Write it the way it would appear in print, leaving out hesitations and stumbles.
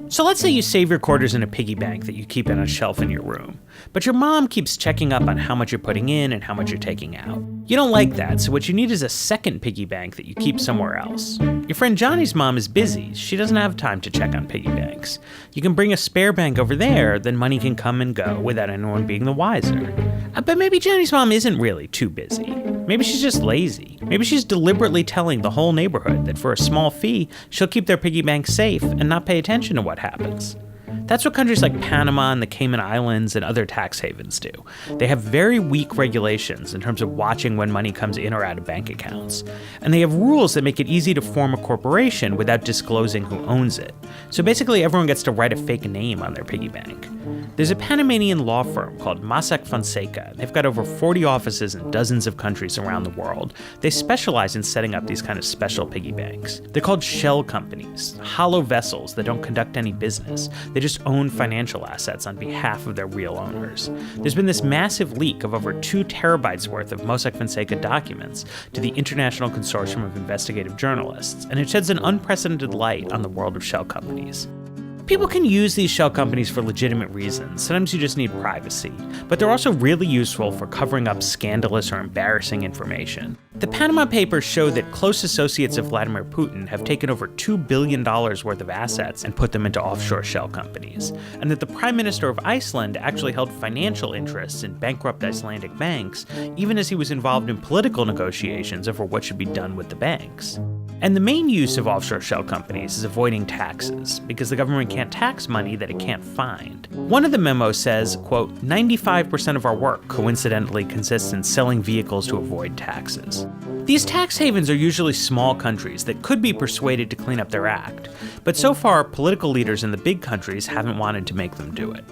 So let's say you save your quarters in a piggy bank that you keep in a shelf in your room, but your mom keeps checking up on how much you're putting in and how much you're taking out. You don't like that, so what you need is a second piggy bank that you keep somewhere else. Your friend Johnny's mom is busy. She doesn't have time to check on piggy banks. You can bring a spare bank over there, then money can come and go without anyone being the wiser. But maybe Johnny's mom isn't really too busy. Maybe she's just lazy. Maybe she's deliberately telling the whole neighborhood that for a small fee, she'll keep their piggy bank safe and not pay attention to what happens. That's what countries like Panama and the Cayman Islands and other tax havens do. They have very weak regulations in terms of watching when money comes in or out of bank accounts. And they have rules that make it easy to form a corporation without disclosing who owns it. So basically everyone gets to write a fake name on their piggy bank. There's a Panamanian law firm called Mossack Fonseca. They've got over 40 offices in dozens of countries around the world. They specialize in setting up these kind of special piggy banks. They're called shell companies, hollow vessels that don't conduct any business. They just own financial assets on behalf of their real owners. There's been this massive leak of over 2 terabytes worth of Mossack Fonseca documents to the International Consortium of Investigative Journalists, and it sheds an unprecedented light on the world of shell companies. People can use these shell companies for legitimate reasons. Sometimes you just need privacy. But they're also really useful for covering up scandalous or embarrassing information. The Panama Papers show that close associates of Vladimir Putin have taken over $2 billion worth of assets and put them into offshore shell companies, and that the Prime Minister of Iceland actually held financial interests in bankrupt Icelandic banks, even as he was involved in political negotiations over what should be done with the banks. And the main use of offshore shell companies is avoiding taxes, because the government can't tax money that it can't find. One of the memos says, quote, 95% of our work coincidentally consists in selling vehicles to avoid taxes. These tax havens are usually small countries that could be persuaded to clean up their act, but so far political leaders in the big countries haven't wanted to make them do it.